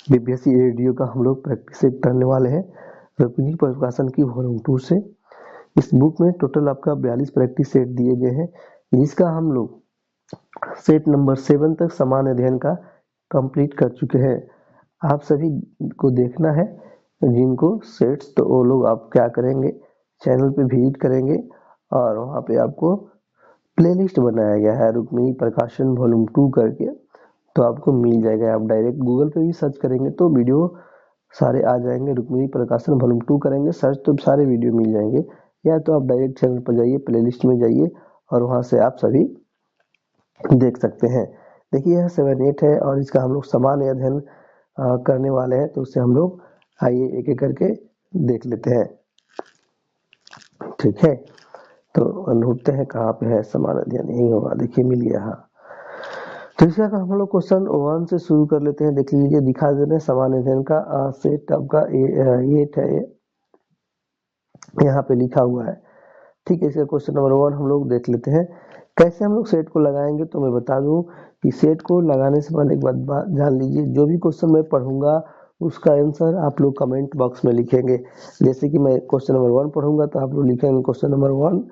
BPSC radio का हम लोग प्रैक्टिस सेट करने वाले हैं रुक्मिणी प्रकाशन की वॉल्यूम 2 से। इस बुक में टोटल आपका 42 प्रैक्टिस सेट दिए गए हैं, जिसका हम लोग सेट नंबर 7 तक सामान्य अध्ययन का कंप्लीट कर चुके हैं। आप सभी को देखना है जिनको सेट्स, तो वो लोग आप क्या करेंगे, चैनल पे विजिट करेंगे और वहाँ पे आपको प्लेलिस्ट बनाया गया है रुक्मिणी प्रकाशन वॉल्यूम 2 करके, तो आपको मिल जाएगा। आप डायरेक्ट गूगल पे भी सर्च करेंगे तो वीडियो सारे आ जाएंगे। रुक्मिणी प्रकाशन वॉल्यूम 2 करेंगे सर्च तो सारे वीडियो मिल जाएंगे, या तो आप डायरेक्ट चैनल पर जाइए, प्लेलिस्ट में जाइए और वहां से आप सभी देख सकते हैं। देखिए यह 7-8 है और इसका हम लोग सामान्य अध्ययन करने वाले हैं, तो उससे हम लोग आइए एक एक करके देख लेते हैं। ठीक है, तो ढूंढते हैं कहाँ पे है सामान्य अध्ययन, यही होगा। देखिए मिल गया। हाँ, तो इसका हम लोग क्वेश्चन 1 से शुरू कर लेते हैं। देख लीजिए, दिखा दे रहे हैं सामान्य अध्ययन का सेट आपका 8 है, यहाँ पे लिखा हुआ है। ठीक है, इसका क्वेश्चन नंबर 1 हम लोग देख लेते हैं। कैसे हम लोग सेट को लगाएंगे, तो मैं बता दूं कि सेट को लगाने से पहले एक बात जान लीजिए, जो भी क्वेश्चन मैं पढ़ूंगा उसका आंसर आप लोग कमेंट बॉक्स में लिखेंगे। जैसे कि मैं क्वेश्चन नंबर 1 पढ़ूंगा तो आप लोग लिखेंगे क्वेश्चन नंबर 1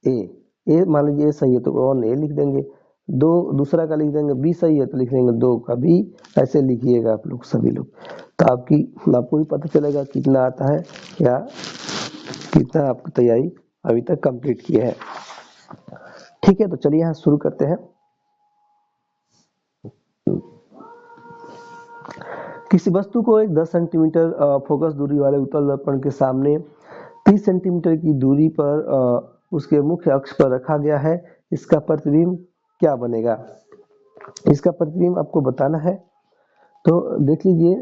ए, मान लीजिए ए सही है तो 1 ए लिख देंगे, दूसरा का लिख देंगे, बी सही है तो लिख देंगे 2 का बी, ऐसे लिखिएगा आप लोग सभी लोग, तो आपको भी पता चलेगा कितना आता है या कितना आपकी तैयारी अभी तक कंप्लीट किया है। ठीक है, तो चलिए यहाँ शुरू करते हैं। किसी वस्तु को एक 10 सेंटीमीटर फोकस दूरी वाले उत्तल दर्पण के सामने 30 सेंटीमीटर की दूरी पर उसके मुख्य अक्ष पर रखा गया है। इसका प्रतिबिंब क्या बनेगा? इसका प्रतिबिंब आपको बताना है, तो देख लीजिए।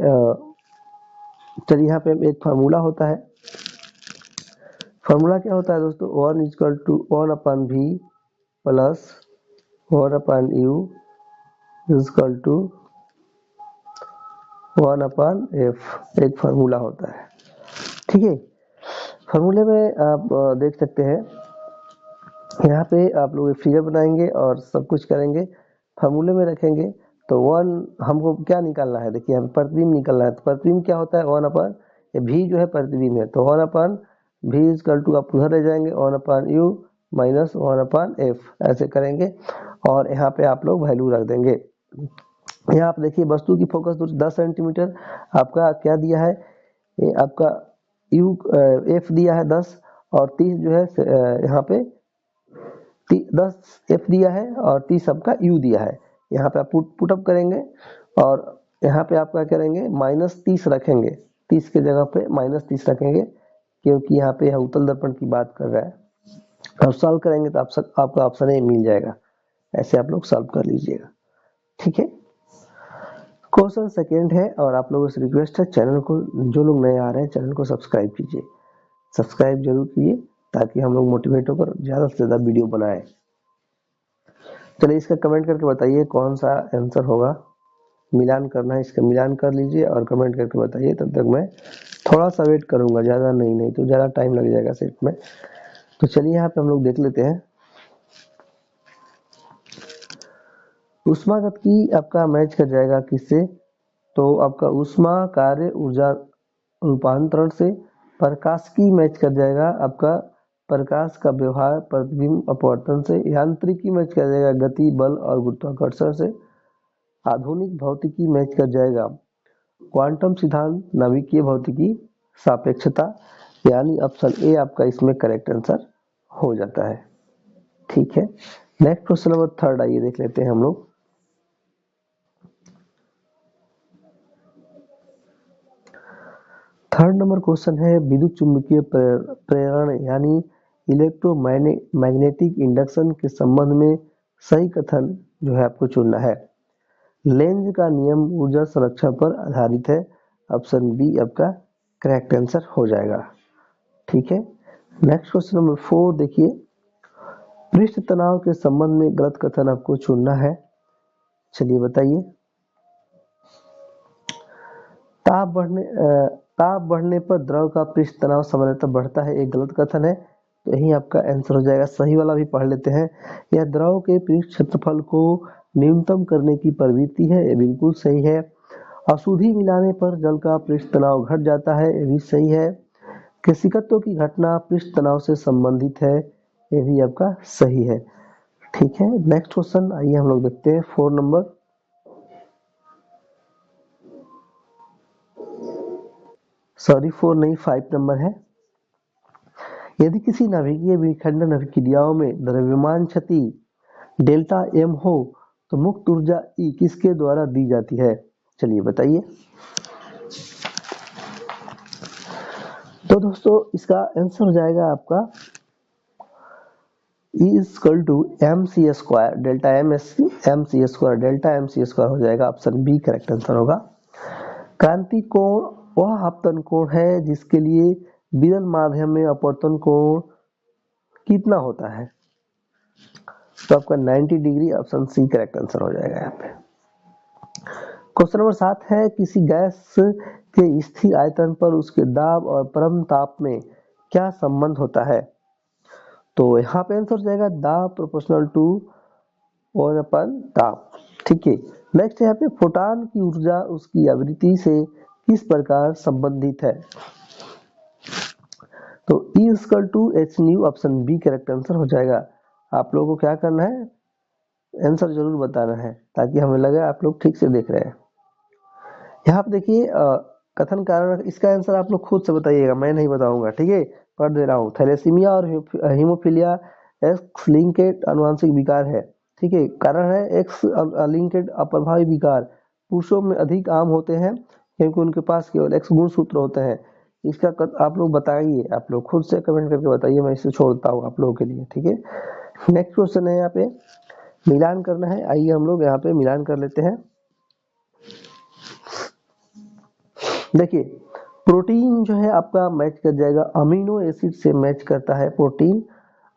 चलिए यहाँ पे एक फार्मूला होता है। फार्मूला क्या होता है दोस्तों? 1/1/v plus 1/u equal to 1/f, एक फार्मूला होता है। ठीक है, फार्मूले में आप देख सकते हैं, यहाँ पे आप लोग फिगर बनाएंगे और सब कुछ करेंगे, फार्मूले में रखेंगे। तो 1 हमको क्या निकालना है? देखिए यहाँ पे प्रतिबिंब निकालना है। तो प्रतिबिंब क्या होता है? 1/v जो है प्रतिबिंब है, तो 1/v इक्वल टू आप उधर ले जाएंगे 1/u माइनस 1/f, ऐसे करेंगे और यहाँ पे आप लोग वैल्यू रख देंगे। यहाँ आप देखिए वस्तु की फोकस दूरी 10 सेंटीमीटर, आपका क्या दिया है? आपका एफ दिया है 10 और 30 जो है यहाँ पे 10 एफ दिया है और 30 आपका यू दिया है। यहाँ पे आप पुटअप करेंगे और यहाँ पे आप क्या करेंगे? -30 रखेंगे, 30 के जगह पे -30 रखेंगे, क्योंकि यहाँ पे उत्तल दर्पण की बात कर रहा है। अब सॉल्व करेंगे तो आपका ऑप्शन ए मिल जाएगा। ऐसे आप लोग सॉल्व कर लीजिएगा। ठीक है, क्वेश्चन सेकेंड है और आप लोगों से रिक्वेस्ट है, चैनल को जो लोग नए आ रहे हैं चैनल को सब्सक्राइब कीजिए, सब्सक्राइब जरूर कीजिए ताकि हम लोग मोटिवेट होकर ज्यादा से ज्यादा वीडियो बनाए। चलिए इसका कमेंट करके बताइए कौन सा आंसर होगा, मिलान करना है, इसका मिलान कर लीजिए और कमेंट करके बताइए। तब तक मैं थोड़ा सा वेट करूंगा, ज्यादा नहीं तो ज्यादा टाइम लग जाएगा सेट में। तो चलिए यहाँ पे हम लोग देख लेते हैं। ऊष्मागतिकी आपका मैच कर जाएगा किससे? तो आपका ऊष्मा कार्य ऊर्जा रूपांतरण से। प्रकाशिकी मैच कर जाएगा आपका प्रकाश का व्यवहार प्रतिबिंब अपवर्तन से। यांत्रिकी मैच कर जाएगा गति, बल और गुरुत्वाकर्षण से। आधुनिक भौतिकी मैच कर जाएगा क्वांटम सिद्धांत, नाभिकीय भौतिकी, सापेक्षता। यानी ऑप्शन ए आपका इसमें करेक्ट आंसर हो जाता है। ठीक है, नेक्स्ट क्वेश्चन नंबर 3 आइए देख लेते हैं हम लोग। थर्ड नंबर क्वेश्चन है विद्युत चुंबकीय प्रेरण यानी इलेक्ट्रोमैग्नेटिक इंडक्शन के संबंध में सही कथन जो है आपको चुनना है। लेंज का नियम ऊर्जा संरक्षण पर आधारित है। ऑप्शन बी आपका करेक्ट आंसर हो जाएगा। ठीक है, नेक्स्ट क्वेश्चन नंबर 4 देखिए। पृष्ठ तनाव के संबंध में गलत कथन आपको चुनना है। चलिए बताइए। ताप बढ़ने पर द्रव का पृष्ठ तनाव सामान्यतः बढ़ता है, एक गलत कथन है, तो यही आपका आंसर हो जाएगा। सही वाला भी पढ़ लेते हैं। यह द्रव के पृष्ठ क्षेत्रफल को न्यूनतम करने की प्रवृत्ति है, ये बिल्कुल सही है। अशुद्धि मिलाने पर जल का पृष्ठ तनाव घट जाता है, ये भी सही है। केशिकत्व की घटना पृष्ठ तनाव से संबंधित है, ये भी आपका सही है। ठीक है, नेक्स्ट क्वेश्चन आइए हम लोग देखते हैं 4 नंबर। सॉरी 4 नहीं 5 नंबर है। यदि किसी नाभिकीय विखंडन अभिक्रियाओं में द्रव्यमान क्षति डेल्टा एम हो तो मुक्त ऊर्जा ई किसके द्वारा दी जाती है? चलिए बताइए। तो दोस्तों इसका आंसर हो जाएगा आपका E equal to M C square delta M C square delta M C square हो जाएगा। ऑप्शन बी करेक्ट आंसर होगा। क्रांति कोण वह आपतन कोण है जिसके लिए विरल माध्यम में अपवर्तन कोण कितना होता है? तो आपका 90 degree, option C correct answer हो जाएगा यहाँ पे। क्वेश्चन नंबर 7 है किसी गैस के स्थिर आयतन पर उसके दाब और परम ताप में क्या संबंध होता है? तो यहाँ पे आंसर हो जाएगा दाब प्रोपोर्शनल टू 1 ताप। ठीक है, नेक्स्ट यहाँ पे फोटॉन की ऊर्जा उसकी आवृत्ति से किस प्रकार संबंधित है? तो E equal to H nu, option B correct answer हो जाएगा। आप लोगों को क्या करना है, आंसर जरूर बताना है ताकि हमें लगे आप लोग ठीक से देख रहे हैं। यहाँ पे देखिए कथन कारण, इसका आंसर आप लोग खुद से बताइएगा, मैं नहीं बताऊंगा। ठीक है, पढ़ दे रहा हूँ। थैलेसीमिया और हीमोफीलिया एक्स लिंकेड आनुवंशिक विकार है। ठीक है, कारण है एक्स लिंकेड अप्रभावी विकार पुरुषों में अधिक आम होते हैं क्योंकि उनके पास केवल एक्स गुणसूत्र होते हैं। इसका आप लोग बताइए, आप लोग खुद से कमेंट करके बताइए, मैं इसे छोड़ता हूँ आप लोगों के लिए। ठीक है, नेक्स्ट क्वेश्चन है यहाँ पे मिलान करना है। आइए हम लोग यहाँ पे मिलान कर लेते हैं। देखिए प्रोटीन जो है आपका मैच कर जाएगा अमीनो एसिड से मैच करता है प्रोटीन,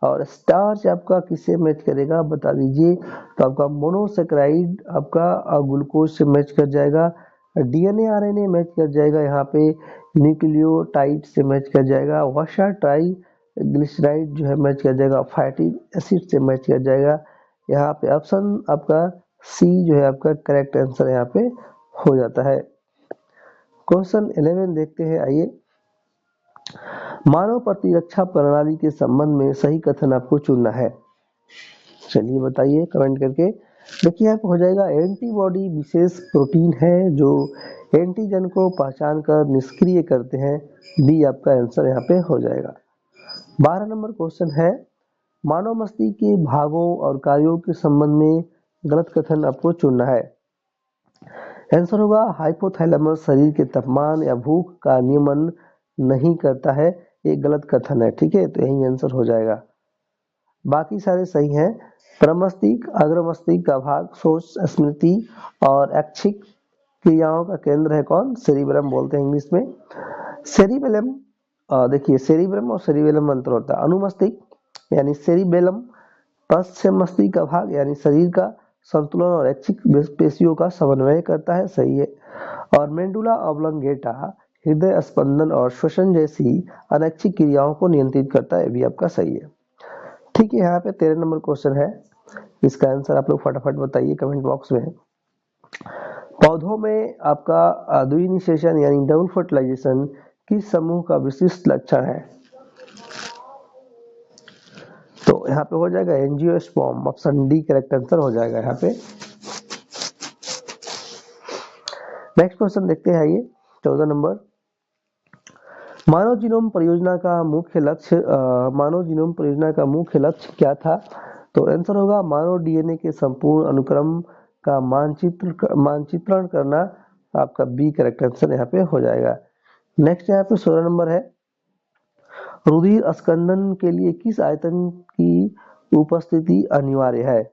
और स्टार्च आपका किससे मैच करेगा बता दीजिए। तो आपका मोनोसेक्राइड आपका ग्लूकोज से मैच कर जाएगा, डीएनए आरएनए मैच कर जाएगा, यहाँ पे न्यूक्लियोटाइड से मैच कर जाएगा, वसा ट्राई ग्लिसराइड जो है मैच कर जाएगा, फैटी एसिड से मैच कर जाएगा। यहाँ पे ऑप्शन आपका सी जो है आपका करेक्ट आंसर यहाँ पे हो जाता है। क्वेश्चन 11 देखते हैं, आइए। मानव प्रतिरक्षा प्रणाली के संबंध में सही कथन आपको चुनना है। चलिए बताइए कमेंट करके। देखिए यहाँ पे हो जाएगा एंटीबॉडी विशेष प्रोटीन है जो एंटीजन को पहचान कर निष्क्रिय करते हैं। बी आपका आंसर यहाँ पे हो जाएगा। 12 नंबर क्वेश्चन है मानव मस्तिष्क के भागों और कार्यों के संबंध में गलत कथन आपको चुनना है। आंसर होगा हाइपोथैलेमस शरीर के तापमान या भूख का नियमन नहीं करता है, ये गलत कथन है। ठीक है, तो यही आंसर हो जाएगा, बाकी सारे सही हैं। प्रमस्तिष्क अग्रमस्तिष्क का भाग सोच स्मृति और ऐच्छिक क्रियाओं का केंद्र है कौन? सेरिबेलम बोलते हैं इंग्लिश में। सेरिबेलम देखिए सेरिबेलम और सेरिबेलम अंतर होता है। अनुमस्तिष्क यानी सेरिबेलम पश्चिम मस्तिष्क का भाग यानी शरीर का संतुलन और ऐच्छिक पेशियों का समन्वय करता है, सही है। और मेंडुला ऑब्लोंगेटा हृदय स्पंदन और श्वसन जैसी अनैच्छिक क्रियाओं को नियंत्रित करता है, भी आपका सही है। ठीक है, यहाँ पे 13 नंबर क्वेश्चन है, इसका आंसर आप लोग फटाफट बताइए कमेंट बॉक्स में। पौधों में आपका द्विनिषेचन यानी डबल फर्टिलाइजेशन किस समूह का विशिष्ट लक्षण है? तो यहाँ पे हो जाएगा angiosperm, option D correct answer हो जाएगा यहाँ पे। नेक्स्ट क्वेश्चन देखते हैं, आइए 14 नंबर। मानव जीनोम परियोजना का मुख्य लक्ष्य क्या था? तो आंसर होगा मानव डीएनए के संपूर्ण अनुक्रम का मानचित्रण करना, आपका बी करेक्ट आंसर यहाँ पे हो जाएगा। नेक्स्ट यहाँ पे 16 नंबर है रुधिर स्कंदन के लिए किस आयतन की उपस्थिति अनिवार्य है?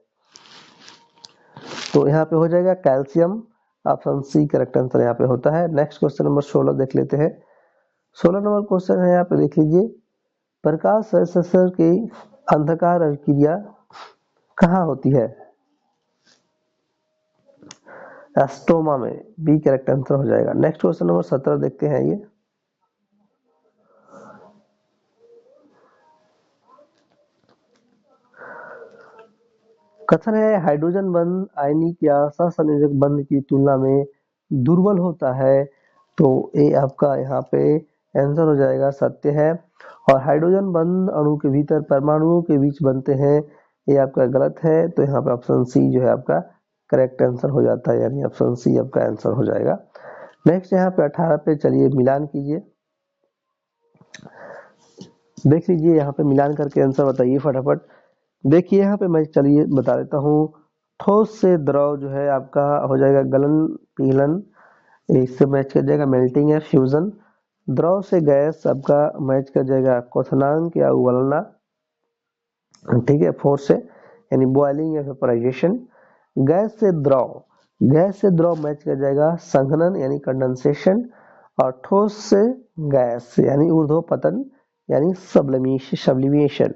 तो यहाँ पे हो जाएगा calcium, option C correct answer यहाँ पे होता है। नेक्स्ट क्वेश्चन नंबर 16 देख लेते हैं। 16 नंबर क्वेश्चन है, यहाँ पे देख लीजिए प्रकाश संश्लेषण की अंधकार अभिक्रिया कहाँ होती है? एस्ट्रोमा में, बी करेक्ट आंसर हो जाएगा। नेक्स्ट क्वेश्चन नंबर 17 देखते हैं, ये कथन है हाइड्रोजन बंध आयनिक या सहसंयोजक बंध की तुलना में दुर्बल होता है, तो ए आपका यहाँ पे आंसर हो जाएगा सत्य है। और हाइड्रोजन बंद अणु के भीतर परमाणुओं के बीच बनते हैं, ये आपका गलत है। तो यहाँ पे ऑप्शन सी जो है आपका करेक्ट आंसर हो जाता है, यानी ऑप्शन सी आपका आंसर हो जाएगा। नेक्स्ट यहाँ पे 18 पे चलिए मिलान कीजिए, देख लीजिए यहाँ पे मिलान करके आंसर बताइए फटाफट। देखिए यहाँ पे मैं चलिए बता देता हूँ। ठोस से द्रव जो है आपका हो जाएगा गलन पीलन, इससे मैच कर जाएगा मेल्टिंग या फ्यूजन। द्रव से गैस आपका मैच कर जाएगा क्वथनांक या उबलना, ठीक है, फोर्स से यानी बॉइलिंग या वेपोराइजेशन। गैस से द्रव मैच कर जाएगा संघनन यानी कंडेंसेशन। और ठोस से गैस यानी ऊर्ध्वपतन यानी सब्लिमेशन।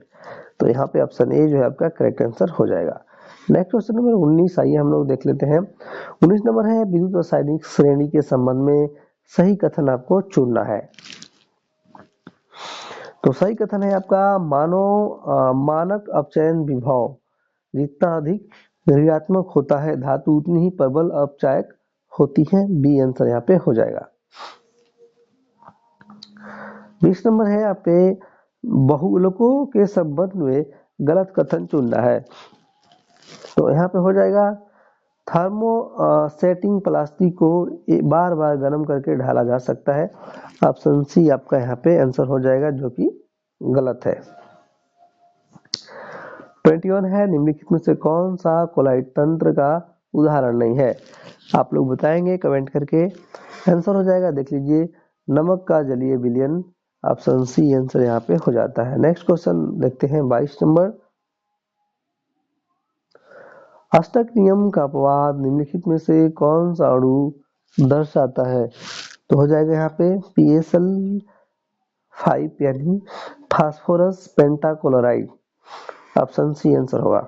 तो यहाँ पे ऑप्शन ए जो है आपका करेक्ट आंसर हो जाएगा। नेक्स्ट क्वेश्चन नंबर 19 आइए हम लोग देख लेते हैं। 19 नंबर है विद्युत रासायनिक श्रेणी के संबंध में सही कथन आपको चुनना है। तो सही कथन है आपका मानक अपचयन विभव जितना अधिक ऋणात्मक होता है धातु उतनी ही प्रबल अपचायक होती है, बी आंसर यहाँ पे हो जाएगा। 20 नंबर है यहाँ पे बहुलकों के संबंध में गलत कथन चुनना है। तो यहाँ पे हो जाएगा थर्मोसेटिंग प्लास्टिक को बार बार गर्म करके ढाला जा सकता है, ऑप्शन सी आपका यहाँ पे आंसर हो जाएगा, जो कि गलत है। 21 है निम्नलिखित में से कौन सा कोलाइड तंत्र का उदाहरण नहीं है, आप लोग बताएंगे कमेंट करके। आंसर हो जाएगा, देख लीजिए, नमक का जलीय विलयन, ऑप्शन सी आंसर यहाँ पे हो जाता है। नेक्स्ट क्वेश्चन देखते हैं 22 नंबर। अष्टक नियम का अपवाद निम्नलिखित में से कौन सा अणु दर्शाता है, तो हो जाएगा यहाँ पे PSL5 यानी phosphorus pentachloride, option C answer होगा।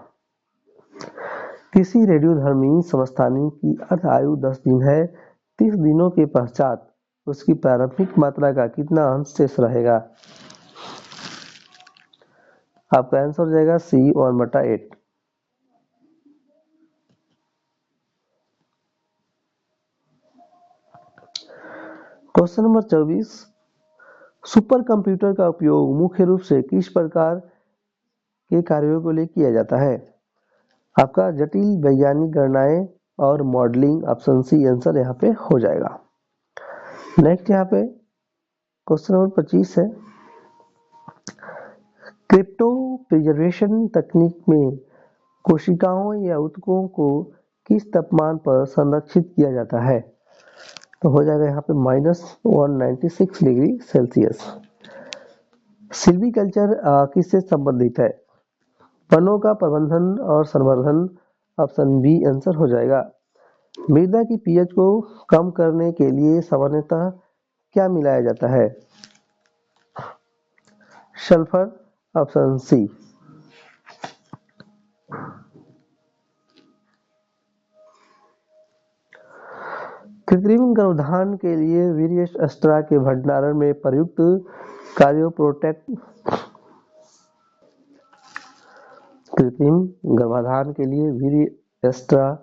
किसी रेडियोधर्मी समस्थानिक की अर्ध आयु 10 दिन है, 30 दिनों के पश्चात उसकी प्रारंभिक मात्रा का कितना अंश शेष रहेगा, आपका आंसर हो जाएगा C1/8। Question number 24, super computer का उपयोग मुख्य रूप से किस प्रकार के कार्यों के लिए किया जाता है, आपका जटिल वैज्ञानिक गणनाएं और मॉडलिंग, ऑप्शन सी आंसर यहाँ पे हो जाएगा। नेक्स्ट यहाँ पे क्वेश्चन नंबर 25 है, क्रिप्टो प्रिजर्वेशन तकनीक में कोशिकाओं या ऊतकों को किस तापमान पर संरक्षित किया जाता है, तो हो जाएगा यहाँ पे -196 डिग्री सेल्सियस। सिल्वीकल्चर किससे संबंधित है, वनों का प्रबंधन और संवर्धन, ऑप्शन बी आंसर हो जाएगा। मृदा की पीएच को कम करने के लिए सामान्यतः क्या मिलाया जाता है, सल्फर, ऑप्शन सी। कृत्रिम गर्भाधान के लिए वीर्य एस्ट्रा के भंडारण में प्रयुक्त कृत्रिम गर्भाधान के लिए वीर्य एस्ट्रा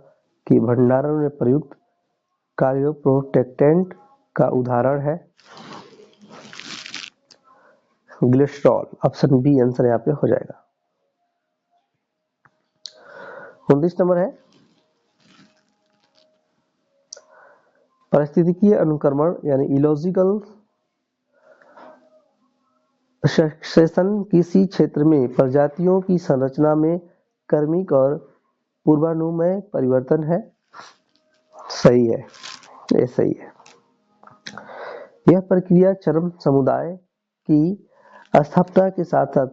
के भंडारण में प्रयुक्त कार्योप्रोटेक्टेंट का उदाहरण है ग्लिसरॉल, ऑप्शन बी आंसर यहाँ पे हो जाएगा। 29 नंबर है, पारिस्थितिकीय अनुक्रमण यानी इलॉजिकल सक्सेशन किसी क्षेत्र में प्रजातियों की संरचना में क्रमिक और पूर्वानुमेय परिवर्तन है, सही है, ये सही है। यह प्रक्रिया चरम समुदाय की अस्थापना के साथ साथ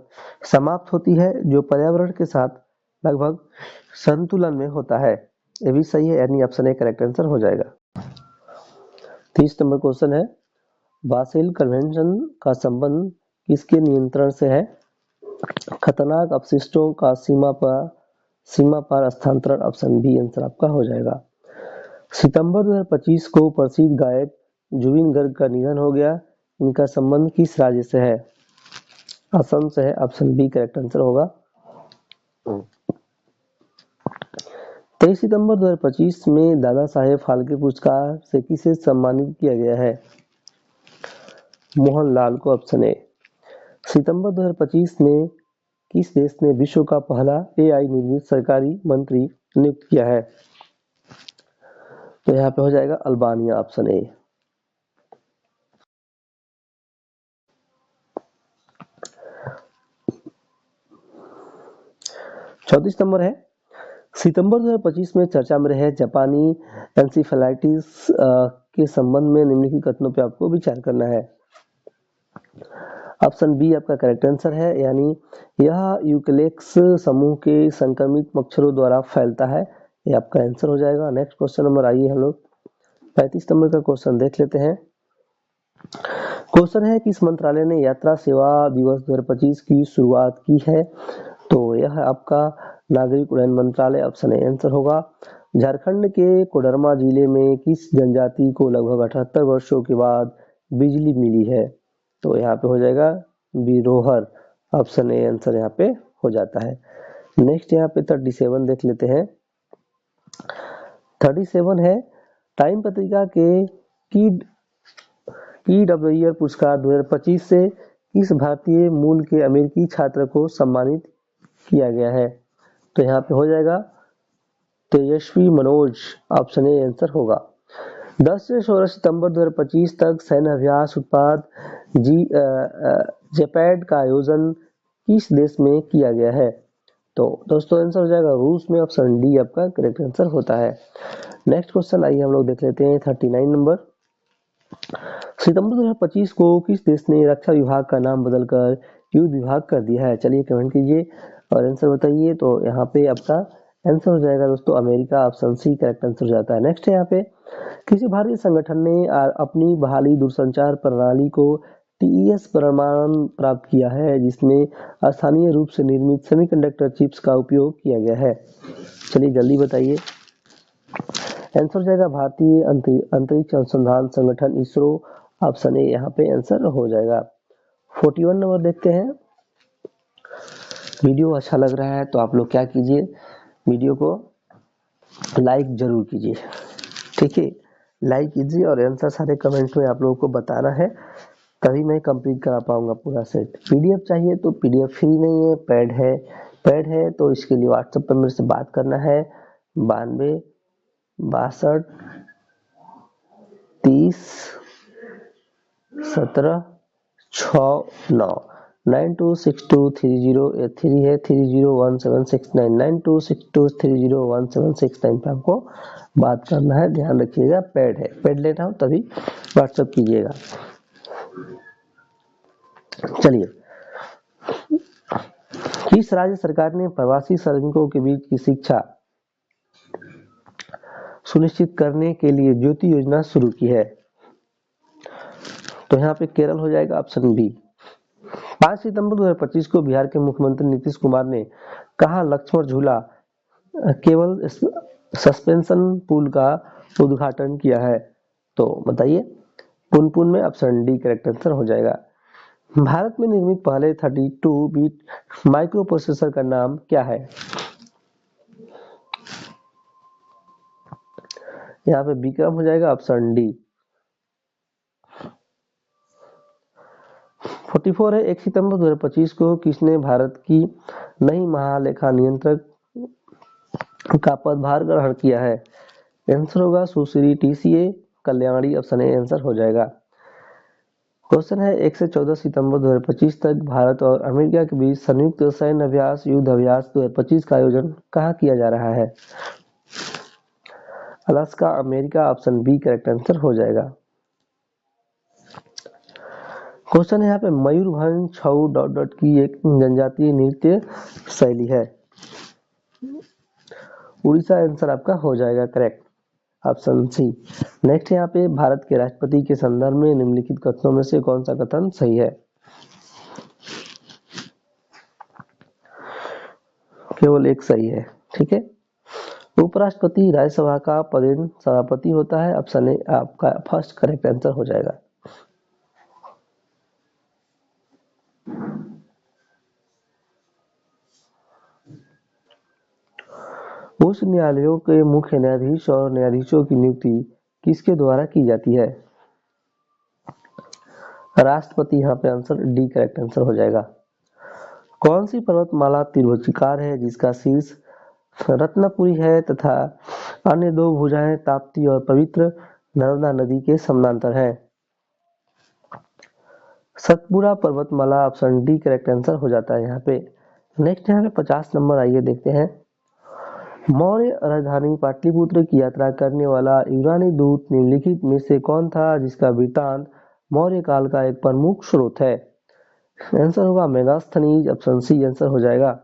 समाप्त होती है, जो पर्यावरण के साथ लगभग संतुलन में होता है, ये भी सही है, यानी ऑप्शन ए करेक्ट आंसर हो जाएगा। 30 नंबर क्वेश्चन है, बासेल कन्वेंशन का संबंध किसके नियंत्रण से है, खतरनाक अपशिष्टों का सीमा पार स्थानांतरण, ऑप्शन बी आंसर आपका हो जाएगा। सितंबर 2025 को प्रसिद्ध गायक जुबिन गर्ग का निधन हो गया, इनका संबंध किस राज्य से है, असम से है, ऑप्शन बी करेक्ट आंसर होगा। 23 सितंबर 2025 में दादा साहेब फाल्के पुरस्कार से किसे सम्मानित किया गया है? मोहनलाल को ऑप्शन ए। सितंबर 2025 में किस देश ने विश्व का पहला एआई निर्मित सरकारी मंत्री नियुक्त किया है? तो यहाँ पे हो जाएगा अल्बानिया, ऑप्शन ए। चौतीस नंबर है, सितंबर 2025 में चर्चा में रहे जापानी एंसेफेलाइटिस के संबंध में निम्नलिखित कथनों पे आपको विचार करना है। ऑप्शन बी आपका करेक्ट आंसर है, यानी यह यूकेलेक्स समूह के संक्रमित मच्छरों द्वारा फैलता है। ये आपका आंसर हो जाएगा। नेक्स्ट क्वेश्चन नंबर आइए हम लोग 35 नंबर का क्वेश्चन देख लेते हैं। क्वेश्चन है किस मंत्रालय ने यात्रा सेवा दिवस 2025 की शुरुआत की है? तो यह आपका नागरिक उड्डयन मंत्रालय, ऑप्शन ए आंसर होगा। झारखंड के कोडरमा जिले में किस जनजाति को लगभग 78 वर्षों के बाद बिजली मिली है? तो यहाँ पे हो जाएगा बिरोहर, ऑप्शन ए आंसर यहाँ पे हो जाता है। नेक्स्ट यहाँ पे 37 देख लेते हैं। 37 है, टाइम पत्रिका के ईडब्ल्यूईआर पुरस्कार 2025 से किस भारतीय मूल के अमेरिकी छात्र को सम्मानित किया गया है? तो यहाँ पे हो जाएगा तेजस्वी मनोज, ऑप्शन ए आंसर होगा। 10 से 16 सितंबर 2025 तक सैन्य अभ्यास उत्पाद जेपैड का आयोजन किस देश में किया गया है? तो दोस्तों आंसर हो जाएगा रूस में, ऑप्शन डी आपका करेक्ट आंसर होता है। नेक्स्ट क्वेश्चन आइए हम लोग देख लेते हैं 39 नंबर। सितंबर 2025 को किस देश ने रक्षा विभाग का नाम बदलकर युद्ध विभाग कर दिया है? चलिए कमेंट कीजिए और आंसर बताइए। तो यहाँ पे आपका आंसर हो जाएगा दोस्तों America, option C correct answer हो जाता है। नेक्स्ट है यहाँ पे किसी भारतीय संगठन ने अपनी बहाली दूरसंचार प्रणाली को टीईएस प्रमाण प्राप्त किया है जिसमें स्थानीय रूप से निर्मित सेमीकंडक्टर चिप्स का उपयोग किया गया है? चलिए जल्दी बताइए। आंसर हो जाएगा भारतीय अंतरिक्ष अनुसंधान संगठन इसरो, ऑप्शन ए यहाँ पे आंसर हो जाएगा। 41 नंबर देखते हैं। वीडियो अच्छा लग रहा है तो आप लोग क्या कीजिए, वीडियो को लाइक जरूर कीजिए, ठीक है। लाइक कीजिए और आंसर सारे कमेंट में आप लोगों को बताना है, तभी मैं कंप्लीट करा पाऊंगा पूरा सेट। पीडीएफ चाहिए तो पीडीएफ फ्री नहीं है, पेड है तो इसके लिए व्हाट्सएप पर मेरे से बात करना है 92 62 30 17 69 92623083 है 301769 9262301769 पे आपको बात करना है। ध्यान रखिएगा पेड है, पेड लेना हो तभी व्हाट्सएप कीजिएगा। चलिए, किस राज्य सरकार ने प्रवासी श्रमिकों के बीच की शिक्षा सुनिश्चित करने के लिए ज्योति योजना शुरू की है? तो यहाँ पे केरल हो जाएगा, ऑप्शन बी। 5 सितंबर 2025 को बिहार के मुख्यमंत्री नीतीश कुमार ने कहा लक्ष्मण झूला केवल सस्पेंशन पुल का उद्घाटन किया है? तो बताइए पुनपुन में, ऑप्शन डी करेक्ट आंसर हो जाएगा। भारत में निर्मित पहले 32 बिट माइक्रो प्रोसेसर का नाम क्या है? यहाँ पे विक्रम हो जाएगा, ऑप्शन डी। 44 है, 1 सितंबर 2025 को किसने भारत की नई महालेखा नियंत्रक का पदभार ग्रहण किया है? आंसर होगा Sushri TCA Kalyani, option A answer हो जाएगा। क्वेश्चन है 1 से 14 सितंबर 2025 तक भारत और अमेरिका के बीच संयुक्त सैन्य अभ्यास युद्ध अभ्यास 2025 का आयोजन कहाँ किया जा रहा है? Alaska, America, option B correct answer हो जाएगा। क्वेश्चन है यहाँ पे मयूरभंज छऊ डॉट की एक जनजातीय नृत्य शैली है। उड़ीसा आंसर आपका हो जाएगा करेक्ट, ऑप्शन सी। नेक्स्ट यहाँ पे भारत के राष्ट्रपति के संदर्भ में निम्नलिखित कथनों में से कौन सा कथन सही है? केवल एक सही है, ठीक है। उपराष्ट्रपति राज्यसभा का पदेन सभापति होता है, ऑप्शन ए आपका फर्स्ट करेक्ट आंसर हो जाएगा। उच्च न्यायालयों के मुख्य न्यायाधीश और न्यायाधीशों की नियुक्ति किसके द्वारा की जाती है? राष्ट्रपति। यहाँ पे आंसर डी करेक्ट आंसर हो जाएगा। कौन सी पर्वतमाला त्रिभुजाकार है जिसका शीर्ष रत्नपुरी है तथा अन्य दो भुजाएं ताप्ती और पवित्र नर्मदा नदी के समानांतर है? सतपुड़ा पर्वतमाला। ऑप्शन डी करेक्ट आंसर हो जाता है यहाँ पे। नेक्स्ट यहाँ पे 50 नंबर, आइए देखते हैं। मौर्य राजधानी पाटलिपुत्र की यात्रा करने वाला यूनानी दूत निम्नलिखित में से कौन था जिसका वृत्तांत मौर्य काल का एक प्रमुख स्रोत है? आंसर होगा मेगास्थनीज। ऑप्शन सी आंसर हो जाएगा।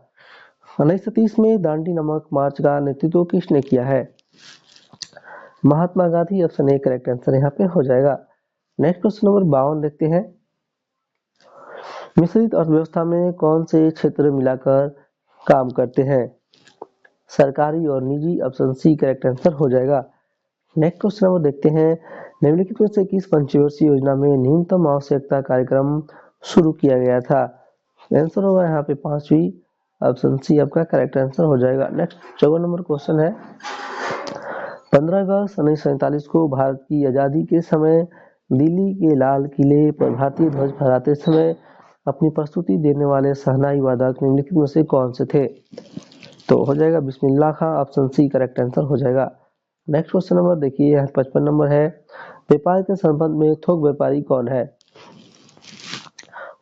1930 में दांडी नमक मार्च का नेतृत्व किसने किया है? Mahatma Gandhi. Option A correct answer यहाँ पे हो जाएगा। नेक्स्ट क्वेश्चन नंबर 52 देखते हैं। मिश्रित अर्थव्यवस्था में कौन से क्षेत्र मिलाकर काम करते हैं? सरकारी और निजी। ऑप्शन सी करेक्ट आंसर हो जाएगा। नेक्स्ट क्वेश्चन नंबर देखते हैं। निम्नलिखित में से किस पंचवर्षीय योजना में न्यूनतम आवश्यकता कार्यक्रम शुरू किया गया था? आंसर होगा यहाँ पे 5वीं। ऑप्शन सी आपका करेक्ट आंसर हो जाएगा। नेक्स्ट 54 नंबर क्वेश्चन है। 15 अगस्त 1947 को भारत की आजादी के समय दिल्ली के लाल किले पर भारतीय ध्वज फहराते समय अपनी प्रस्तुति देने वाले शहनाई वादक निम्नलिखित में से कौन से थे? तो हो जाएगा बिस्मिल्लाह खां। ऑप्शन सी करेक्ट आंसर हो जाएगा। नेक्स्ट क्वेश्चन नंबर देखिए, यहाँ 55 नंबर है। व्यापार के संबंध में थोक व्यापारी कौन है?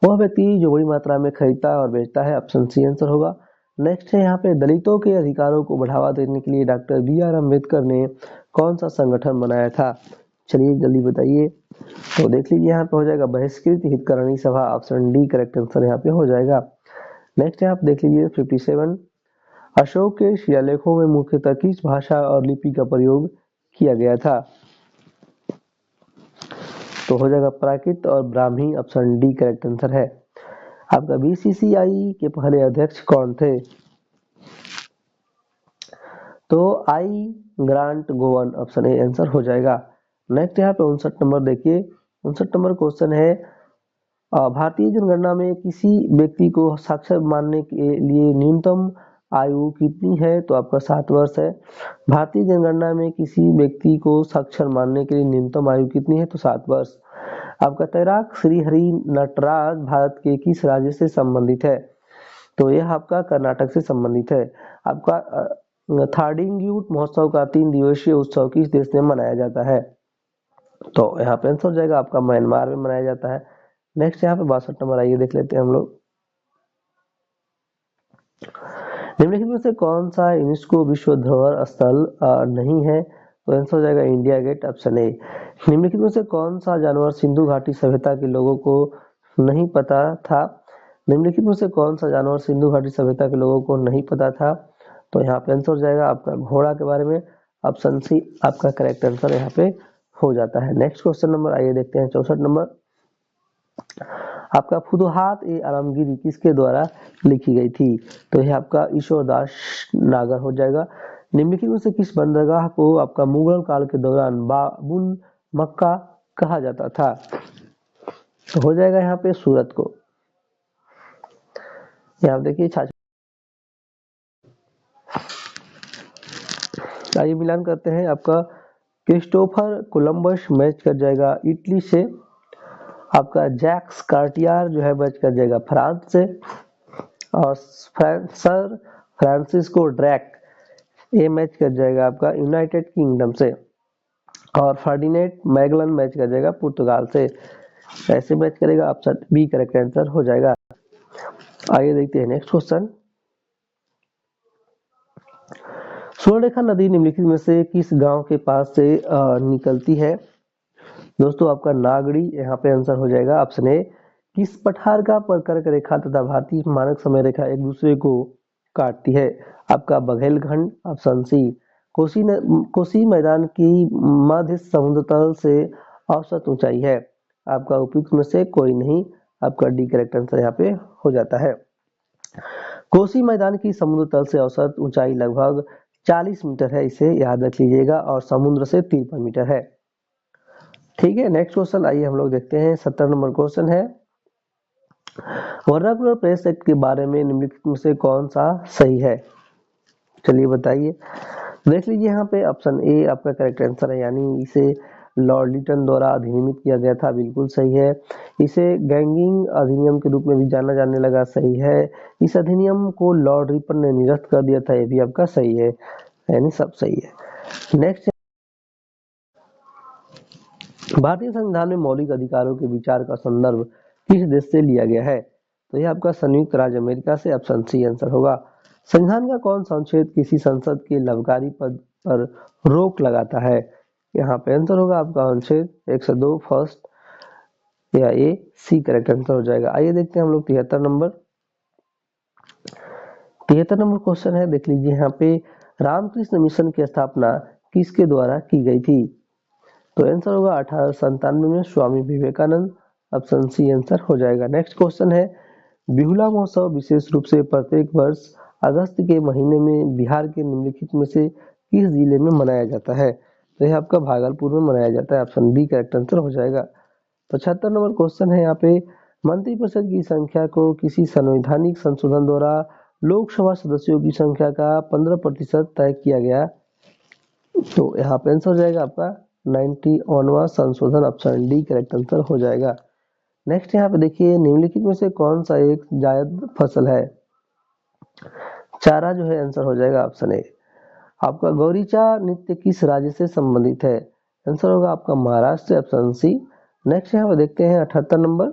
वह व्यक्ति जो बड़ी मात्रा में खरीदता और बेचता है। ऑप्शन सी आंसर होगा। नेक्स्ट है यहाँ पे दलितों के अधिकारों को बढ़ावा देने के लिए डॉक्टर बी.आर. अम्बेडकर ने कौन सा संगठन बनाया था? चलिए जल्दी बताइए। तो देख लीजिए, यहाँ पे हो जाएगा बहिष्कृत हितकारिणी सभा। ऑप्शन डी करेक्ट आंसर यहाँ पे हो जाएगा। नेक्स्ट है आप देख लीजिए 57। अशोक के शिलालेखों में मुख्यतः किस भाषा और लिपि का प्रयोग किया गया था? तो हो जाएगा प्राकृत और Brahmi. Option D correct answer है। आपका बीसीसीआई के पहले अध्यक्ष कौन थे? तो आई grant Goan. Option A answer हो जाएगा। नेक्स्ट यहाँ पे 59 नंबर देखिए। 59 नंबर क्वेश्चन है, भारतीय जनगणना में किसी व्यक्ति को साक्षर मानने के लिए न्यूनतम आयु कितनी है? तो आपका 7 वर्ष है। भारतीय जनगणना में किसी व्यक्ति को साक्षर मानने के लिए न्यूनतम आयु कितनी है? तो 7 वर्ष। आपका तैराक श्रीहरि नटराज भारत के किस राज्य से संबंधित है? तो यह आपका कर्नाटक से संबंधित है। आपका थार्डिंग्यूट महोत्सव का 3 दिवसीय उत्सव किस देश में मनाया जाता है? तो यहाँ पे आंसर हो जाएगा आपका म्यांमार में मनाया जाता है। नेक्स्ट यहाँ पे 62 नंबर, आइए देख लेते हैं हम लोग। निम्नलिखित में से कौन सा यूनेस्को विश्व धरोहर स्थल नहीं है? तो आंसर हो जाएगा इंडिया गेट। Option A. निम्नलिखित में से कौन सा जानवर सिंधु घाटी सभ्यता के लोगों को नहीं पता था? निम्नलिखित में से कौन सा जानवर सिंधु घाटी सभ्यता के लोगों को नहीं पता था? तो यहाँ पे आंसर हो जाएगा आपका घोड़ा के बारे में। ऑप्शन सी आपका करेक्ट आंसर यहाँ पे हो जाता है। नेक्स्ट क्वेश्चन नंबर आइए देखते हैं 64 नंबर। आपका फुतुहात ए आलमगीर किसके द्वारा लिखी गई थी? तो यह आपका ईश्वरदास नागर हो जाएगा। निम्नलिखित में से किस बंदरगाह को आपका मुगल काल के दौरान बाबुल मक्का कहा जाता था? तो हो जाएगा यहाँ पे सूरत को। यहाँ देखिए आइए मिलान करते हैं। आपका क्रिस्टोफर कोलंबस मैच कर जाएगा इटली से। आपका जैक्स कार्टियर जो है मैच कर जाएगा फ्रांस से। और सर फ्रांसिस्को ड्रैक ये मैच कर जाएगा आपका यूनाइटेड किंगडम से। और फर्डिनेंड मैगलन मैच कर जाएगा पुर्तगाल से। ऐसे मैच करेगा। ऑप्शन बी करेक्ट आंसर हो जाएगा। आइए देखते हैं नेक्स्ट क्वेश्चन। स्वर्णरेखा नदी निम्नलिखित में से किस गांव के पास से निकलती है? दोस्तों आपका नागड़ी यहाँ पे आंसर हो जाएगा। Option A. किस पठार का कर्क रेखा तथा भारतीय मानक समय रेखा एक दूसरे को काटती है? आपका बघेलखंड। Option C. कोसी मैदान की मध्य समुद्र तल से औसत ऊंचाई है। आपका उपयुक्त में से कोई नहीं। आपका डी करेक्ट आंसर यहाँ पे हो जाता है। कोसी मैदान की समुद्र तल से औसत ऊंचाई लगभग 40 मीटर है, इसे याद रख लीजिएगा। और समुद्र से 53 मीटर है। ठीक है, नेक्स्ट क्वेश्चन आइए हम लोग देखते हैं। 70 नंबर क्वेश्चन है, वर्नाकुलर प्रेस एक्ट के बारे में निम्नलिखित में से कौन सा सही है? चलिए बताइए। देख लीजिए यहाँ पे ऑप्शन ए आपका करेक्ट आंसर है, यानी इसे लॉर्ड लिटन द्वारा अधिनियमित किया गया था, बिल्कुल सही है। इसे गैंगिंग अधिनियम के रूप में भी जाना जाने लगा, सही है। इस अधिनियम को लॉर्ड रिपन ने निरस्त कर दिया था, ये भी आपका सही है, यानी सब सही है। नेक्स्ट, भारतीय संविधान में मौलिक अधिकारों के विचार का संदर्भ किस देश से लिया गया है? तो यह आपका संयुक्त राज्य अमेरिका से, ऑप्शन सी आंसर होगा। संविधान का कौन सा अनुच्छेद किसी संसद के लाभकारी पद पर रोक लगाता है? यहाँ पे आंसर होगा आपका अनुच्छेद 102 फर्स्ट, या ए सी करेक्ट आंसर हो जाएगा। आइए देखते हैं हम लोग 73 नंबर। 73 नंबर क्वेश्चन है, देख लीजिए यहाँ पे, रामकृष्ण मिशन की स्थापना किसके द्वारा की गई थी? तो आंसर होगा 1897 में Swami Vivekananda, option C answer हो जाएगा। नेक्स्ट क्वेश्चन है, बिहुला महोत्सव विशेष रूप से प्रत्येक वर्ष अगस्त के महीने में बिहार के निम्नलिखित में से किस जिले में मनाया जाता है? तो यह आपका भागलपुर में मनाया जाता है, ऑप्शन बी करेक्ट आंसर हो जाएगा। 75 नंबर क्वेश्चन है यहाँ पे, मंत्रिपरिषद की संख्या को किसी संवैधानिक संशोधन द्वारा लोकसभा सदस्यों की संख्या का 15% तय किया गया? तो यहाँ पे आंसर हो जाएगा आपका 91वां संशोधन, ऑप्शन डी करेक्ट आंसर हो जाएगा। नेक्स्ट यहाँ पे देखिए, निम्नलिखित में से कौन सा एक जायद फसल है? चारा जो है आंसर हो जाएगा ऑप्शन ए। आपका गौरीचा नृत्य किस राज्य से संबंधित है? आंसर होगा आपका महाराष्ट्र, ऑप्शन सी। नेक्स्ट यहाँ पे देखते हैं 78 नंबर,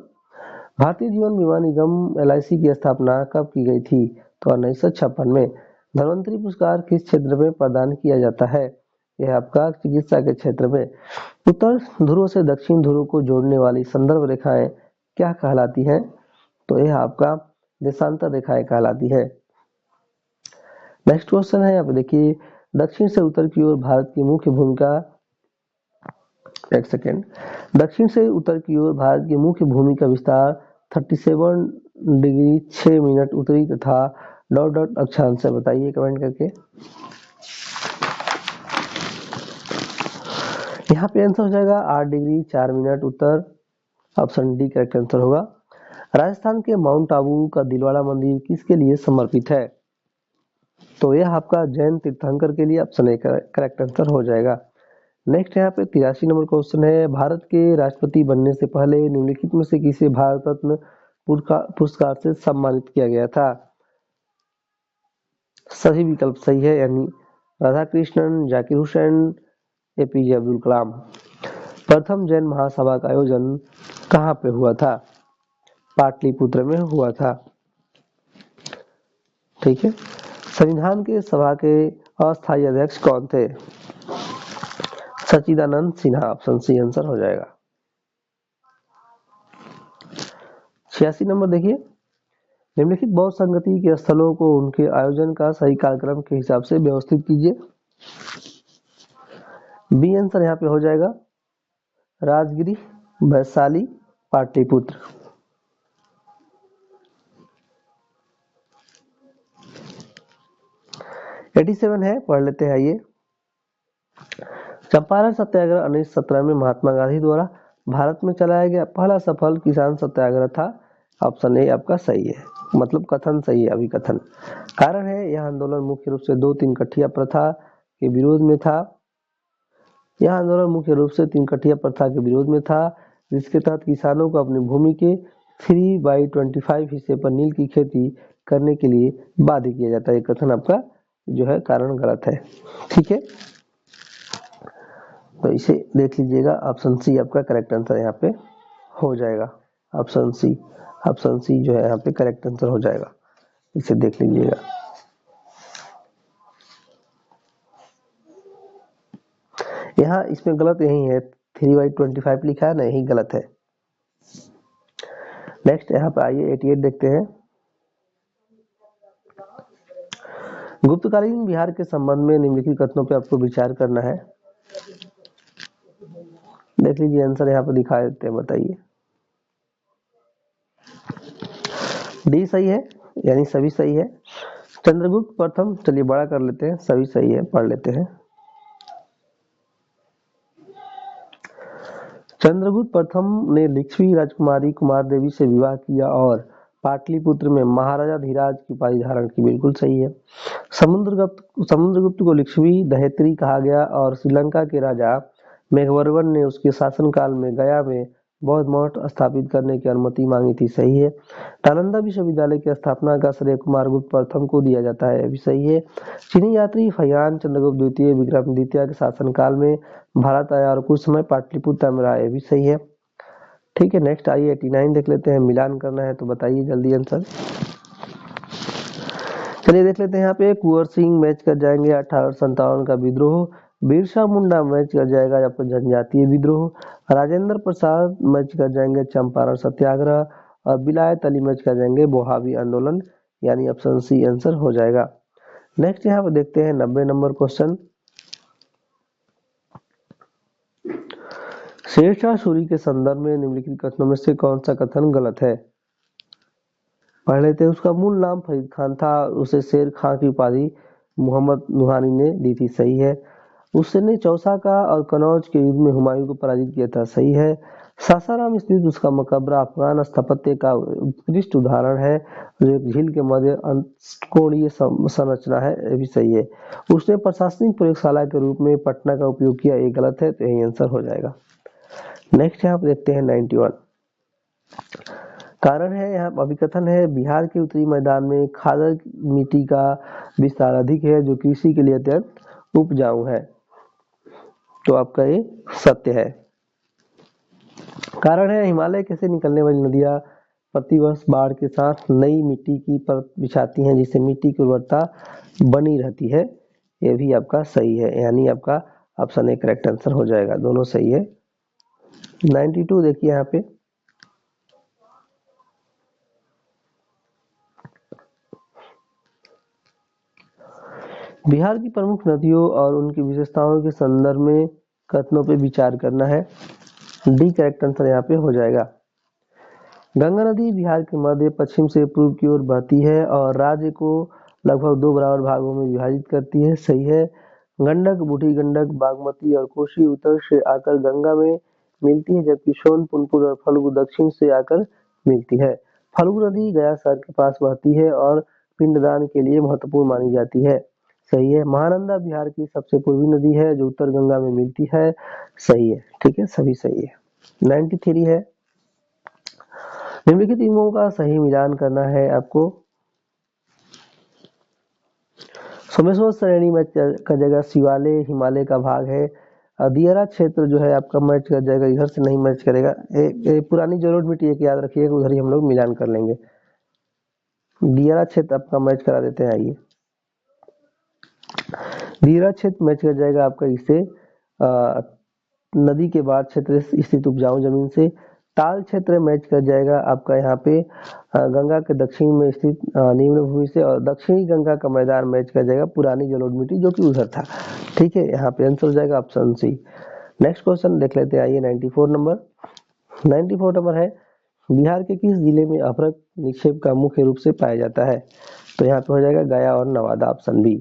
भारतीय जीवन बीमा निगम LIC की स्थापना कब की गई थी? तो 1956 में। धन्वंतरी पुरस्कार किस क्षेत्र में प्रदान किया जाता है? यह आपका चिकित्सा के क्षेत्र में। उत्तर ध्रुव से दक्षिण ध्रुव को जोड़ने वाली संदर्भ रेखाएं क्या कहलाती हैं? तो यह आपका देशांतर रेखाएं कहलाती है। नेक्स्ट क्वेश्चन है, यहाँ पे देखिए, दक्षिण से उत्तर की ओर भारत की मुख्य भूमिका, एक सेकेंड, दक्षिण से उत्तर की ओर भारत की मुख्य भूमि का विस्तार 37 डिग्री 6 मिनट उत्तरी तथा डॉट डॉट अक्षांश से बताइए कमेंट करके। यहाँ पे आंसर हो जाएगा 8 डिग्री 4 मिनट उत्तर, ऑप्शन डी करेक्ट आंसर होगा। राजस्थान के माउंट आबू का दिलवाड़ा मंदिर किसके लिए समर्पित है? तो यह आपका जैन तीर्थंकर के लिए, ऑप्शन ए करेक्ट आंसर हो जाएगा। नेक्स्ट यहाँ पे 83 नंबर क्वेश्चन है, भारत के राष्ट्रपति बनने से पहले निम्नलिखित में से किसे भारत रत्न पुरस्कार से सम्मानित किया गया था? सभी विकल्प सही है, यानी राधा कृष्णन, जाकिर हुसैन, APJ अब्दुल कलाम। प्रथम जैन महासभा का आयोजन कहाँ पे हुआ था? पाटलिपुत्र में हुआ था, ठीक है। संविधान के सभा के अस्थायी अध्यक्ष कौन थे? सच्चिदानंद सिन्हा, ऑप्शन सी आंसर हो जाएगा। 86 नंबर देखिए, निम्नलिखित बौद्ध संगति के स्थलों को उनके आयोजन का सही कार्यक्रम के हिसाब से व्यवस्थित कीजिए। बी आंसर यहाँ पे हो जाएगा राजगिरी, वैशाली, पाटलिपुत्र। एटी 87 है, पढ़ लेते हैं ये। चंपारण सत्याग्रह 1917 में महात्मा गांधी द्वारा भारत में चलाया गया पहला सफल किसान सत्याग्रह था, ऑप्शन ए आपका सही है, मतलब कथन सही है, अभी कथन। कारण है, यह आंदोलन मुख्य रूप से 2-3 कठिया प्रथा के विरोध में था। यह आंदोलन मुख्य रूप से 3 कठिया प्रथा के विरोध में था, जिसके तहत किसानों को अपनी भूमि के 3/25 हिस्से पर नील की खेती करने के लिए बाध्य किया जाता है। कथन आपका जो है कारण गलत है, ठीक है। तो इसे देख लीजिएगा, ऑप्शन सी आपका करेक्ट आंसर यहाँ पे हो जाएगा। ऑप्शन सी जो है यहाँ पे करेक्ट आंसर हो जाएगा, इसे देख लीजिएगा। यहाँ इसमें गलत यही है, 3/25 लिखा है ना, यही गलत है। नेक्स्ट यहाँ पे आइए 88 देखते हैं। गुप्तकालीन बिहार के संबंध में निम्नलिखित कथनों पे आपको विचार करना है। देख लीजिए आंसर यहाँ पे दिखा देते हैं, बताइए। डी सही है, यानी सभी सही है। चंद्रगुप्त प्रथम, चलिए बड़ा कर लेते हैं, सभी सही है, पढ़ लेते हैं। चंद्रगुप्त प्रथम ने लिच्छवी राजकुमारी कुमार देवी से विवाह किया और पाटलिपुत्र में महाराजा धीराज की उपाधि धारण की, बिल्कुल सही है। समुद्रगुप्त को लिच्छवी दहेत्री कहा गया और श्रीलंका के राजा मेघवर्मन ने उसके शासनकाल में गया में बौद्ध मठ स्थापित करने की अनुमति मांगी थी, सही है। नालंदा विश्वविद्यालय की स्थापना का श्रेय कुमार गुप्त प्रथम को दिया जाता है, भी सही है। चीनी यात्री फयान चंद्रगुप्त द्वितीय विक्रम द्वितीय के शासनकाल में भारत आया और कुछ समय पाटलिपुत्र में रहा, भी सही है। ठीक है, नेक्स्ट आइए 89 देख लेते हैं। मिलान करना है तो बताइए जल्दी आंसर। चलिए देख लेते हैं यहाँ पे। कुंवर सिंह मैच कर जाएंगे 1857 का विद्रोह, बिरसा मुंडा मैच कर जाएगा आपका जनजातीय विद्रोह, राजेंद्र प्रसाद मैच कर जाएंगे चंपारण सत्याग्रह और बिलायत अली मैच कर जाएंगे बोहावी आंदोलन, यानी ऑप्शन सी आंसर हो जाएगा। नेक्स्ट यहाँ पे देखते हैं 90 नंबर क्वेश्चन। शेरशाह सूरी के संदर्भ में निम्नलिखित कथनों में से कौन सा कथन गलत है? पढ़ लेते हैं। उसका मूल नाम फरीद खान था, उसे शेर खां की उपाधि मोहम्मद नुहानी ने दी थी, सही है। उसने चौसा का और कनौज के युद्ध में हुमायूं को पराजित किया था, सही है। सासाराम स्थित उसका मकबरा अफगान स्थापत्य का उत्कृष्ट उदाहरण है, जो एक झील के मध्य अंतकोणीय संरचना है, ये भी सही है। उसने प्रशासनिक प्रयोगशाला के रूप में पटना का उपयोग किया, ये गलत है, तो यही आंसर हो जाएगा। नेक्स्ट यहाँ पे देखते हैं 91। कारण है यहाँ अभिकथन है, बिहार के उत्तरी मैदान में खादर मिट्टी का विस्तार अधिक है, जो कृषि के लिए अत्यंत उपजाऊ है, तो आपका ये सत्य है। कारण है, हिमालय के से निकलने वाली नदियां प्रतिवर्ष बाढ़ के साथ नई मिट्टी की परत बिछाती हैं, जिससे मिट्टी की उर्वरता बनी रहती है, ये भी आपका सही है, यानी आपका ऑप्शन ए करेक्ट आंसर हो जाएगा, दोनों सही है। 92 देखिए यहाँ पे। बिहार की प्रमुख नदियों और उनकी विशेषताओं के संदर्भ में कथनों पे विचार करना है, डी करेक्ट आंसर यहाँ पे हो जाएगा। गंगा नदी बिहार के मध्य पश्चिम से पूर्व की ओर बहती है और राज्य को लगभग 2 बराबर भागों में विभाजित करती है, सही है। गंडक, बूढ़ी गंडक, बागमती और कोसी उत्तर से आकर गंगा में मिलती है, जबकि सोन, पुनपुन और फल्गु दक्षिण से आकर मिलती है। फल्गु नदी गया शहर के पास बहती है और पिंडदान के लिए महत्वपूर्ण मानी जाती है, सही है। महानंदा बिहार की सबसे पूर्वी नदी है, जो उत्तर गंगा में मिलती है, सही है। ठीक है, सभी सही है। 93 है। निम्नलिखित नियमों का सही मिलान करना है आपको। सोमेश्वर श्रेणी मैच कर जाएगा, शिवालय हिमालय का भाग है। दियारा क्षेत्र जो है आपका मैच कर जाएगा, इधर से नहीं मैच करेगा। पुरानी जलोढ़ मिट्टी एक याद रखिएगा, उधर ही हम लोग मिलान कर लेंगे। दियारा क्षेत्र आपका मैच करा देते हैं, आइए। दियारा क्षेत्र मैच कर जाएगा आपका इससे नदी के बाढ़ क्षेत्र स्थित उपजाऊ जमीन से। ताल क्षेत्र मैच कर जाएगा आपका यहाँ पे गंगा के दक्षिण में स्थित निम्न भूमि से, और दक्षिणी गंगा का मैदान मैच कर जाएगा पुरानी जलोढ़ मिट्टी जो कि उधर था, ठीक है। यहाँ पे आंसर हो जाएगा ऑप्शन सी। नेक्स्ट क्वेश्चन देख लेते हैं, आइए 94 नंबर है, बिहार के किस जिले में अभ्रक निक्षेप का मुख्य रूप से पाया जाता है? तो यहाँ पे हो जाएगा गया और नवादा, ऑप्शन बी।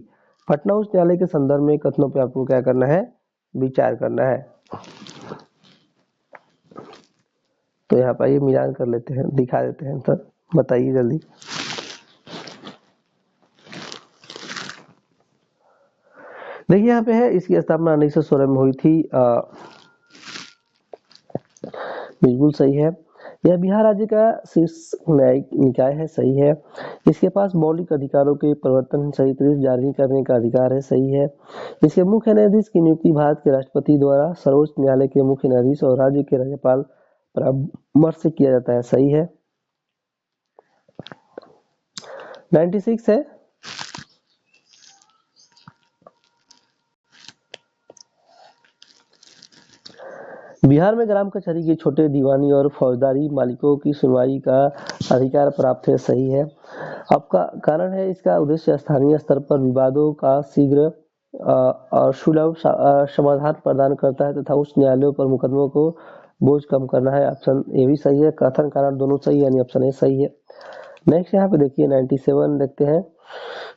पटना उच्च न्यायालय के संदर्भ में कथनों पे आपको क्या करना है, विचार करना है। तो यहाँ पर ये मिलान कर लेते हैं, दिखा देते हैं सर, बताइए जल्दी। देखिए यहाँ पे है, इसकी स्थापना 1916 में हुई थी, बिल्कुल सही है। यह बिहार राज्य का शीर्ष न्यायिक निकाय है, सही है। इसके पास मौलिक अधिकारों के परिवर्तन सहित जारी करने का अधिकार है, सही है। इसके मुख्य न्यायाधीश की नियुक्ति भारत के राष्ट्रपति द्वारा सर्वोच्च न्यायालय के मुख्य न्यायाधीश और राज्य के राज्यपाल परामर्श से किया जाता है, सही है। 96 है, बिहार में ग्राम कचहरी के छोटे दीवानी और फौजदारी मालिकों की सुनवाई का अधिकार प्राप्त है, सही है। आपका कारण है, इसका उद्देश्य स्थानीय स्तर पर विवादों का शीघ्र और सुलभ समाधान प्रदान करता है तथा उच्च न्यायालयों पर मुकदमों को बोझ कम करना है, ऑप्शन ए भी सही है। कथन कारण दोनों सही है, यानी ऑप्शन ए सही है। नेक्स्ट यहाँ पे देखिए 97 देखते हैं,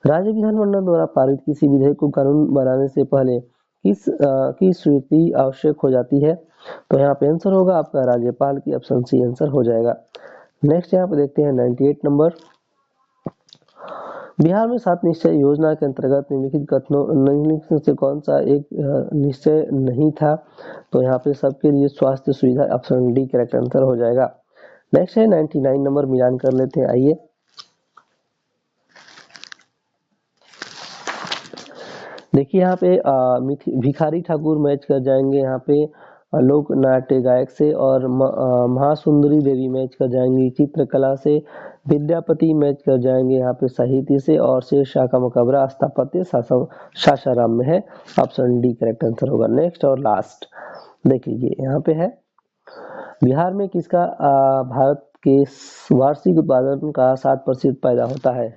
राज्य विधानमंडल द्वारा पारित किसी विधेयक को कानून बनाने से पहले की स्वीकृति आवश्यक हो जाती है? तो यहाँ पे आंसर होगा आपका राज्यपाल की, ऑप्शन सी आंसर हो जाएगा। नेक्स्ट यहाँ पे देखते हैं 98 नंबर। बिहार में 7 निश्चय योजना के अंतर्गत निम्नलिखित में से कौन सा एक निश्चय नहीं था? तो यहाँ पे सबके लिए स्वास्थ्य सुविधा, ऑप्शन डी करेक्ट आंसर हो जाएगा। नेक्स्ट है 99 नंबर, मिलान कर लेते हैं, आइए। देखिए यहाँ पे भिखारी ठाकुर मैच कर जाएंगे, यहाँ पे लोक नाट्य गायक से, और महासुंदरी देवी मैच कर जाएंगी चित्रकला से, विद्यापति मैच कर जाएंगे यहाँ पे साहित्य से, और शेरशाह का मकबरा स्थापत्य सासाराम में है, ऑप्शन डी करेक्ट आंसर होगा। नेक्स्ट और लास्ट देख लीजिए, यहाँ पे है बिहार में किसका भारत के वार्षिक उत्पादन का 7% पैदा होता है?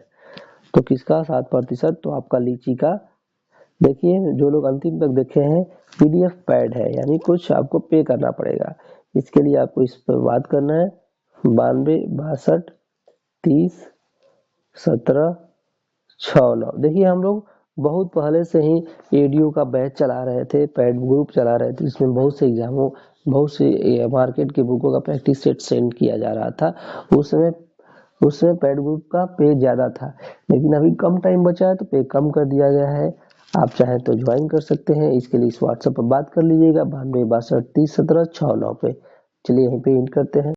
तो किसका 7%? तो आपका लीची का। देखिए जो लोग अंतिम तक देखे हैं, पीडीएफ पैड है, यानी कुछ आपको पे करना पड़ेगा। इसके लिए आपको इस पर बात करना है, 92 62 30 17 69। देखिए हम लोग बहुत पहले से ही एडीओ का बैच चला रहे थे, पैड ग्रुप चला रहे थे, इसमें बहुत से एग्जामों, बहुत से मार्केट के बुकों का प्रैक्टिस सेट सेंड किया जा रहा था। उस समय पैड ग्रुप का पे ज्यादा था, लेकिन अभी कम टाइम बचा है तो पे कम कर दिया गया है। आप चाहें तो ज्वाइन कर सकते हैं, इसके लिए इस व्हाट्सएप पर बात कर लीजिएगा 92 62 30 17 69 पे। चलिए यहीं पे एंड करते हैं।